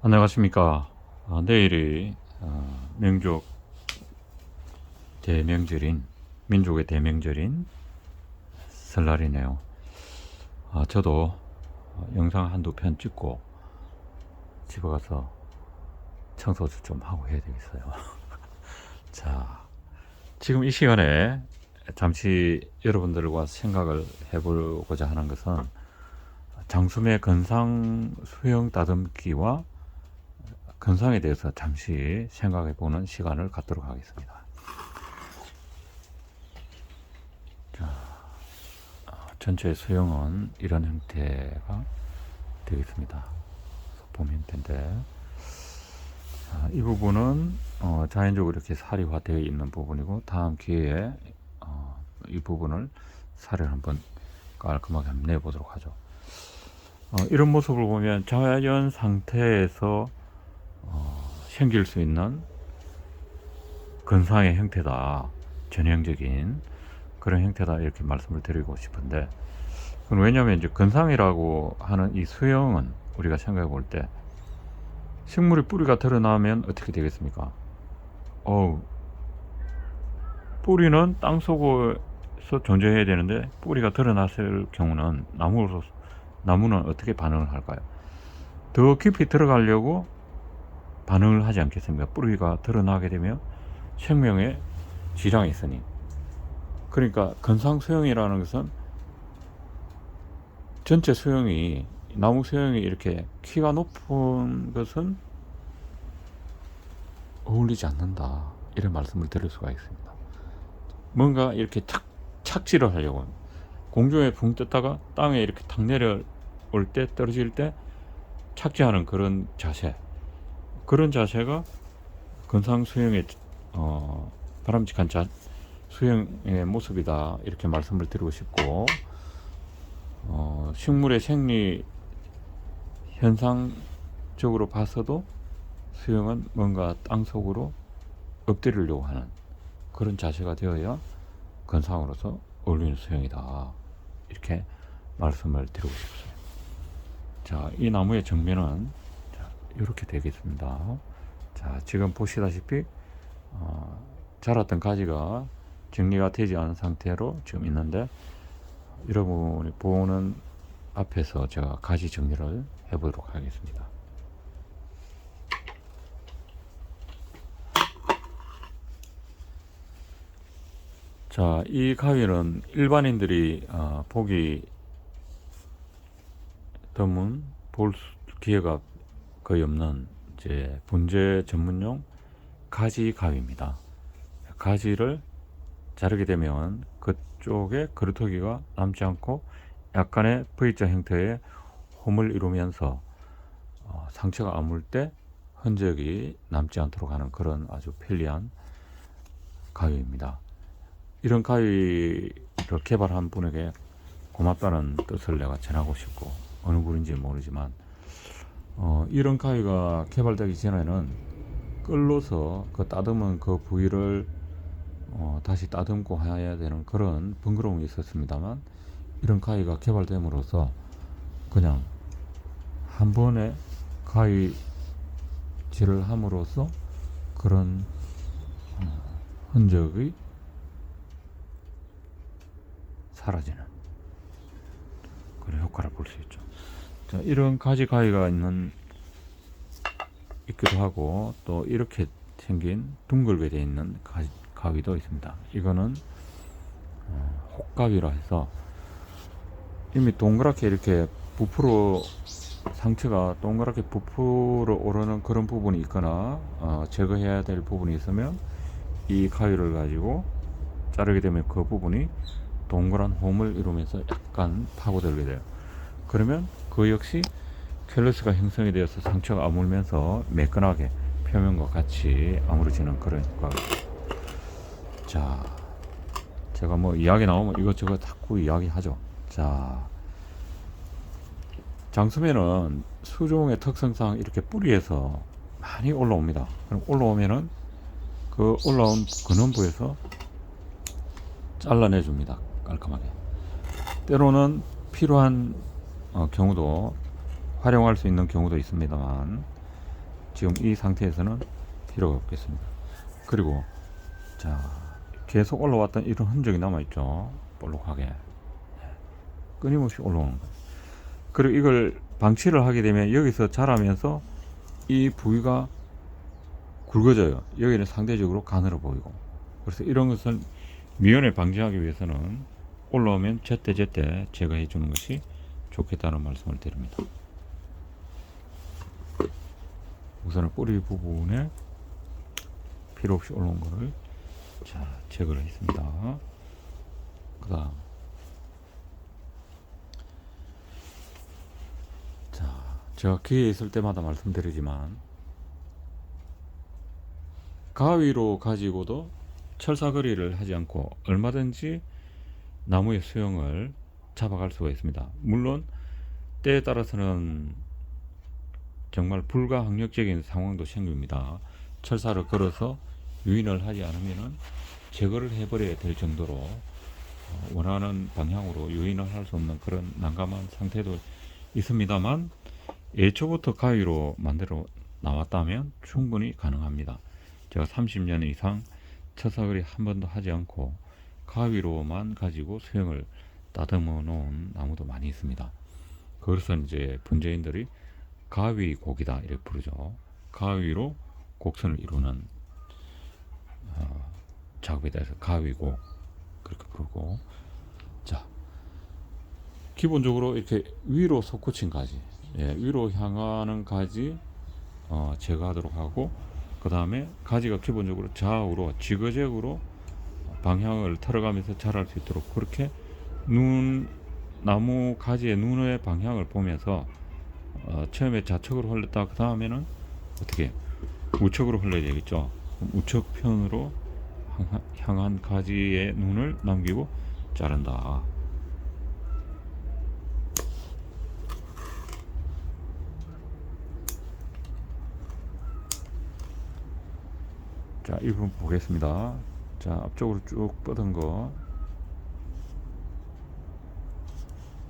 안녕하십니까. 내일이 민족 대명절인 민족의 대명절인 설날이네요. 저도 영상 한두 편 찍고 집에 가서 청소도 좀 하고 해야 되겠어요. 자, 지금 이 시간에 잠시 여러분들과 생각을 해보고자 하는 것은 장수의 건상 수영 다듬기와 건상에 대해서 잠시 생각해 보는 시간을 갖도록 하겠습니다. 자, 전체 수영은 이런 형태가 되겠습니다. 소품 형태인데, 이 부분은 자연적으로 이렇게 사리화되어 있는 부분이고, 다음 기회에 이 부분을 사리를 한번 깔끔하게 한번 내보도록 하죠. 이런 모습을 보면 자연 상태에서 생길 수 있는 건상의 형태다, 전형적인 그런 형태다, 이렇게 말씀을 드리고 싶은데, 그건 왜냐하면 이제 건상이라고 하는 이 수영은 우리가 생각해 볼 때 식물의 뿌리가 드러나면 어떻게 되겠습니까? 뿌리는 땅 속에서 존재해야 되는데 뿌리가 드러났을 경우는 나무는 어떻게 반응을 할까요? 더 깊이 들어가려고 반응을 하지 않겠습니까? 뿌리가 드러나게 되면 생명에 지장이 있으니. 그러니까 건상 수영이라는 것은 전체 수영이, 나무 수영이 이렇게 키가 높은 것은 어울리지 않는다, 이런 말씀을 드릴 수가 있습니다. 뭔가 이렇게 착지를 하려고, 공중에 붕 떴다가 땅에 이렇게 탁 내려올 때, 떨어질 때 착지하는 그런 자세, 그런 자세가 건상 수영의 바람직한 수영의 모습이다, 이렇게 말씀을 드리고 싶고, 식물의 생리 현상적으로 봐서도 수영은 뭔가 땅 속으로 엎드리려고 하는 그런 자세가 되어야 건상으로서 어울리는 수영이다, 이렇게 말씀을 드리고 싶어요. 자, 이 나무의 정면은 이렇게 되겠습니다. 자, 지금 보시다시피 자랐던 가지가 정리가 되지 않은 상태로 지금 있는데, 여러분이 보는 앞에서 제가 가지 정리를 해보도록 하겠습니다. 자, 이 가위는 일반인들이 보기 드문, 볼 기회가 거의 없는 이제 분재 전문용 가지 가위입니다. 가지를 자르게 되면 그쪽에 그루터기가 남지 않고 약간의 V자 형태의 홈을 이루면서 상처가 아물 때 흔적이 남지 않도록 하는 그런 아주 편리한 가위입니다. 이런 가위를 개발한 분에게 고맙다는 뜻을 내가 전하고 싶고, 어느 분인지 모르지만 이런 가위가 개발되기 전에는 끌로서 그 따듬은 그 부위를 다시 따듬고 해야 되는 그런 번거로움이 있었습니다만, 이런 가위가 개발됨으로써 그냥 한 번에 가위질을 함으로써 그런 흔적이 사라지는 그런 효과를 볼 수 있죠. 자, 이런 가지 가위가 있기도 하고, 또 이렇게 생긴 둥글게 되어 있는 가위도 있습니다. 이거는 혹가위라 해서 이미 동그랗게 이렇게 상처가 동그랗게 부풀어 오르는 그런 부분이 있거나 제거해야 될 부분이 있으면 이 가위를 가지고 자르게 되면 그 부분이 동그란 홈을 이루면서 약간 파고들게 돼요. 그러면 그 역시 캘러스가 형성이 되어서 상처가 아물면서 매끈하게 표면과 같이 아물어지는 그런 효과가 있어요. 자, 제가 뭐 이야기 나오면 이것저것 자꾸 이야기하죠. 자, 장수면은 수종의 특성상 이렇게 뿌리에서 많이 올라옵니다. 그럼 올라오면은 그 올라온 근원부에서 잘라내 줍니다, 깔끔하게. 때로는 필요한 경우도, 활용할 수 있는 경우도 있습니다만, 지금 이 상태에서는 필요가 없겠습니다. 그리고 자, 계속 올라왔던 이런 흔적이 남아있죠. 볼록하게 끊임없이 올라오는 거예요. 그리고 이걸 방치를 하게 되면 여기서 자라면서 이 부위가 굵어져요. 여기는 상대적으로 가늘어 보이고. 그래서 이런 것을 미연에 방지하기 위해서는 올라오면 제때제때 제거해 주는 것이 좋겠다는 말씀을 드립니다. 우선은 뿌리 부분에 필요 없이 올라온 거를 자, 제거를 했습니다. 그 다음 자, 제가 기회 있을 때마다 말씀드리지만 가위로 가지고도 철사거리를 하지 않고 얼마든지 나무의 수영을 잡아갈 수가 있습니다. 물론 때에 따라서는 정말 불가항력적인 상황도 생깁니다. 철사를 걸어서 유인을 하지 않으면 제거를 해버려야 될 정도로 원하는 방향으로 유인을 할 수 없는 그런 난감한 상태도 있습니다만, 애초부터 가위로 만들어 나왔다면 충분히 가능합니다. 제가 30년 이상 철사거리 한 번도 하지 않고 가위로만 가지고 수영을 다듬어 놓은 나무도 많이 있습니다. 그래서 이제 분재인들이 가위곡이다 이렇게 부르죠. 가위로 곡선을 이루는 작업에 대해서 가위곡 그렇게 부르고, 자, 기본적으로 이렇게 위로 솟구친 가지, 위로 향하는 가지 제거하도록 하고, 그 다음에 가지가 기본적으로 좌우로 지그재그로 방향을 틀어가면서 자랄 수 있도록 그렇게 나무 가지의 눈의 방향을 보면서 처음에 좌측으로 흘렸다 그 다음에는 어떻게 우측으로 흘러야 되겠죠. 우측편으로 향한 가지의 눈을 남기고 자른다. 자, 이 부분 보겠습니다. 자, 앞쪽으로 쭉 뻗은 거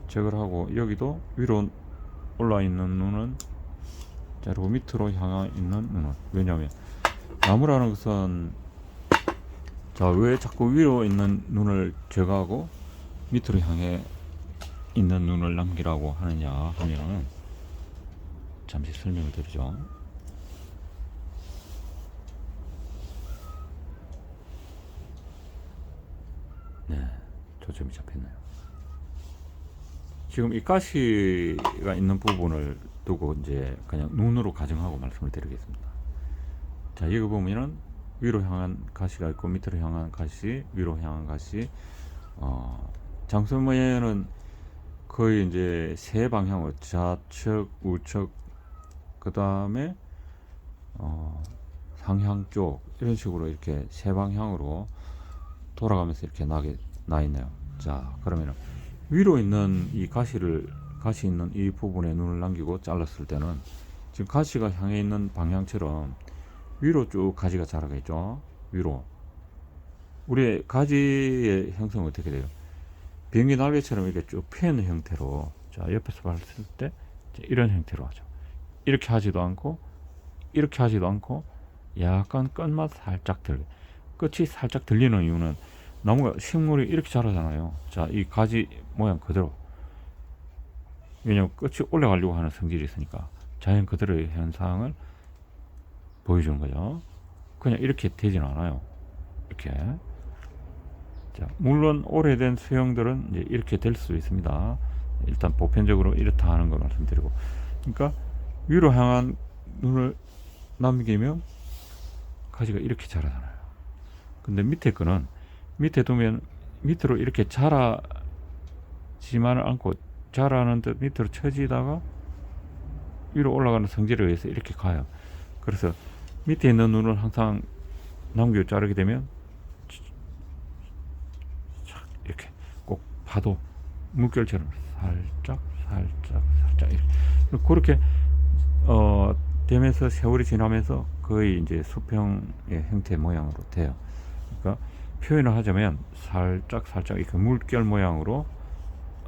제거를 하고, 여기도 위로 올라 있는 눈은 자르고 밑으로 향해 있는 눈은, 왜냐하면 나무라는 것은 자, 왜 자꾸 위로 있는 눈을 제거하고 밑으로 향해 있는 눈을 남기라고 하느냐 하면 잠시 설명을 드리죠. 네, 초점이 잡혔네요. 지금 이 가시가 있는 부분을 두고 이제 그냥 눈으로 가정하고 말씀을 드리겠습니다. 자, 여기 보면은 위로 향한 가시가 있고 밑으로 향한 가시, 위로 향한 가시. 장소모에는 거의 이제 세 방향으로 좌측, 우측, 그 다음에 상향 쪽 이런 식으로 이렇게 세 방향으로 돌아가면서 이렇게 나 있네요. 자, 그러면은 위로 있는 이 가시 있는 이 부분에 눈을 남기고 잘랐을 때는 지금 가시가 향해 있는 방향처럼 위로 쭉 가지가 자라겠죠. 위로. 우리 가지의 형성은 어떻게 돼요? 비행기 날개처럼 이렇게 쭉 펴는 형태로, 자, 옆에서 봤을 때 이런 형태로 하죠. 이렇게 하지도 않고 이렇게 하지도 않고 약간 끝맛 살짝 끝이 살짝 들리는 이유는 나무가 식물이 이렇게 자라잖아요. 자, 이 가지 모양 그대로. 왜냐면 끝이 올라가려고 하는 성질이 있으니까 자연 그대로의 현상을 보여주는 거죠. 그냥 이렇게 되지는 않아요. 이렇게. 자, 물론 오래된 수영들은 이제 이렇게 될 수 있습니다. 일단 보편적으로 이렇다 하는 걸 말씀드리고, 그러니까 위로 향한 눈을 남기면 가지가 이렇게 자라잖아요. 근데 밑에 거는 밑에 두면 밑으로 이렇게 자라지만은 않고, 자라는 듯 밑으로 처지다가 위로 올라가는 성질에 의해서 이렇게 가요. 그래서 밑에 있는 눈을 항상 남기고 자르게 되면 이렇게 꼭 봐도 물결처럼 살짝 이렇게 그렇게 되면서 세월이 지나면서 거의 이제 수평의 형태 모양으로 돼요. 그러니까 표현을 하자면 살짝 이렇게 물결 모양으로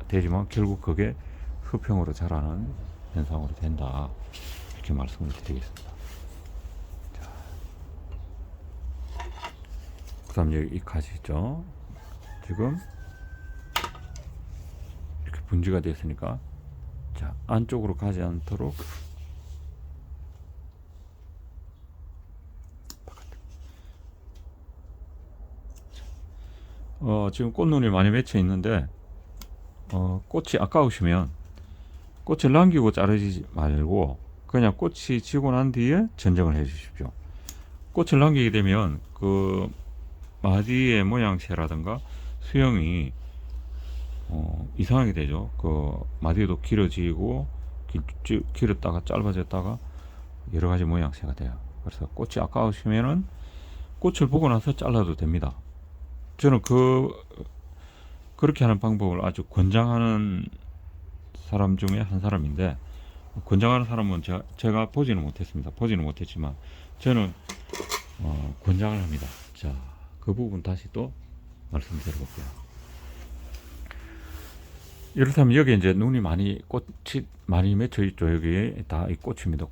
되지만 결국 그게 수평으로 자라는 현상으로 된다, 이렇게 말씀을 드리겠습니다. 그다음 여기 이 가지 있죠. 지금 이렇게 분지가 됐으니까 자 안쪽으로 가지 않도록 지금 꽃눈이 많이 맺혀 있는데 꽃이 아까우시면 꽃을 남기고 자르지 말고 그냥 꽃이 지고 난 뒤에 전정을 해 주십시오. 꽃을 남기게 되면 그 마디의 모양새라든가 수영이 이상하게 되죠. 그 마디도 길어지고 길었다가 짧아졌다가 여러 가지 모양새가 돼요. 그래서 꽃이 아까우시면은 꽃을 보고 나서 잘라도 됩니다. 저는 그렇게 하는 방법을 아주 권장하는 사람 중에 한 사람인데, 권장하는 사람은 제가 보지는 못했습니다. 보지는 못했지만 저는 권장을 합니다. 자, 그 부분 다시 또 말씀드려볼게요. 이렇다면 여기 이제 눈이 꽃이 많이 맺혀 있죠. 여기 다 이 꽃입니다.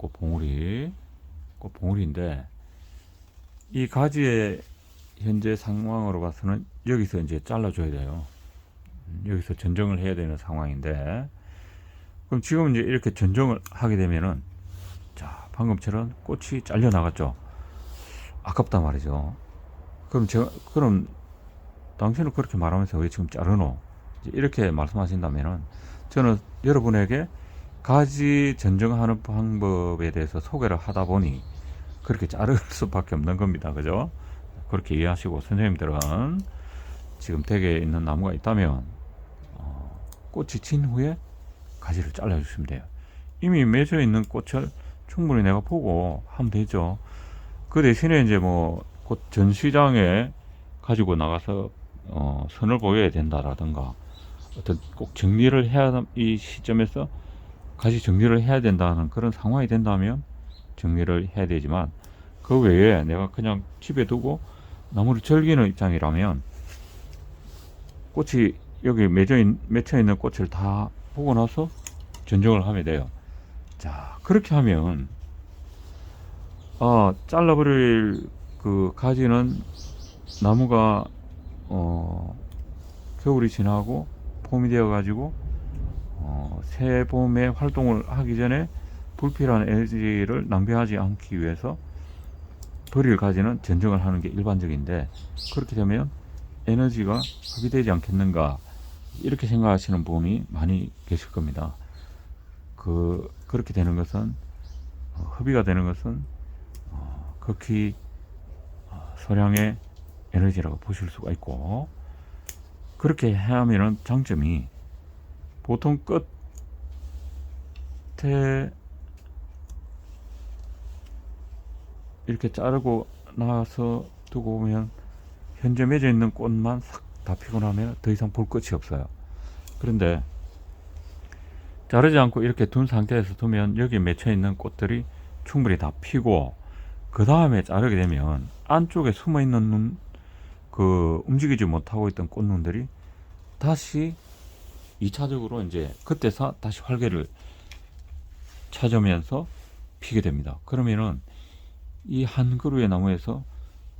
꽃봉우리인데 이 가지의 현재 상황으로 봐서는 여기서 이제 잘라줘야 돼요. 여기서 전정을 해야 되는 상황인데, 그럼 지금 이제 이렇게 전정을 하게 되면은 자 방금처럼 꽃이 잘려 나갔죠. 아깝단 말이죠. 그럼 당신은 그렇게 말하면서 왜 지금 자르노? 이렇게 말씀하신다면은 저는 여러분에게 가지 전정하는 방법에 대해서 소개를 하다 보니 그렇게 자를 수밖에 없는 겁니다. 그죠? 그렇게 이해하시고, 선생님들은 지금 댁에 있는 나무가 있다면 꽃이 진 후에 가지를 잘라 주시면 돼요. 이미 맺어 있는 꽃을 충분히 내가 보고 하면 되죠. 그 대신에 이제 뭐 꽃 전시장에 가지고 나가서 선을 보여야 된다라든가 어떤 꼭 정리를 해야, 이 시점에서 가지 정리를 해야 된다는 그런 상황이 된다면 정리를 해야 되지만, 그 외에 내가 그냥 집에 두고 나무를 즐기는 입장이라면 꽃이 여기 맺혀 있는 꽃을 다 보고 나서 전정을 하면 돼요. 자, 그렇게 하면 잘라버릴 그 가지는 나무가 겨울이 지나고 봄이 되어 가지고 새 봄에 활동을 하기 전에 불필요한 에너지를 낭비하지 않기 위해서 버릴 가지는 전정을 하는 게 일반적인데, 그렇게 되면 에너지가 소비되지 않겠는가, 이렇게 생각하시는 분이 많이 계실 겁니다. 그렇게 되는 것은 허비가 되는 것은 극히 소량의 에너지라고 보실 수가 있고, 그렇게 하면은 장점이 보통 끝에 이렇게 자르고 나서 두고 보면 현재 맺어 있는 꽃만 싹 다 피고 나면 더 이상 볼 것이 없어요. 그런데 자르지 않고 이렇게 둔 상태에서 두면 여기 맺혀 있는 꽃들이 충분히 다 피고, 그 다음에 자르게 되면 안쪽에 숨어 있는 움직이지 못하고 있던 꽃눈들이 다시 2차적으로 이제 그때 다시 활개를 찾으면서 피게 됩니다. 그러면은 이 한 그루의 나무에서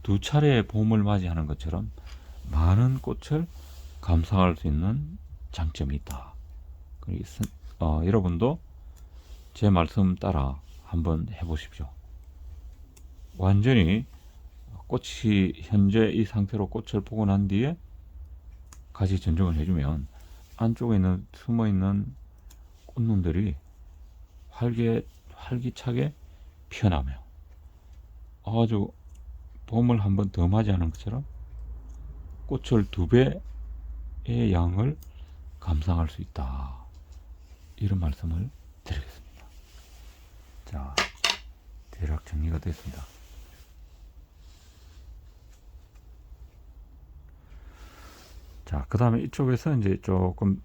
두 차례의 봄을 맞이하는 것처럼 많은 꽃을 감상할 수 있는 장점이 있다. 여러분도 제 말씀 따라 한번 해보십시오. 완전히 꽃이 현재 이 상태로 꽃을 보고 난 뒤에 가지 전정을 해주면 안쪽에 있는 숨어 있는 꽃눈들이 활기차게 피어나며 아주 봄을 한 번 더 맞이하는 것처럼 꽃을 2배의 양을 감상할 수 있다. 이런 말씀을 드리겠습니다. 자, 대략 정리가 됐습니다. 자, 그 다음에 이쪽에서 이제 조금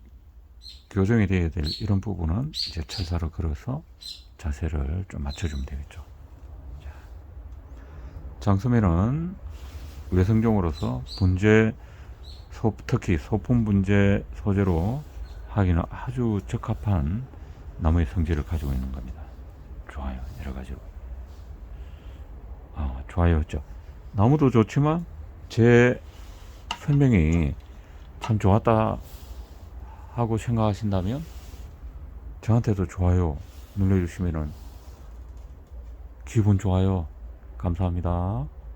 교정이 되어야 될 이런 부분은 이제 철사로 걸어서 자세를 좀 맞춰주면 되겠죠. 자, 장소면은 외성종으로서 특히 소품 분재 소재로 하기는 아주 적합한 나무의 성질을 가지고 있는 겁니다. 좋아요. 여러 가지로. 좋아요죠. 나무도 좋지만 제 설명이 참 좋았다 하고 생각하신다면 저한테도 좋아요 눌러주시면은 기분 좋아요. 감사합니다.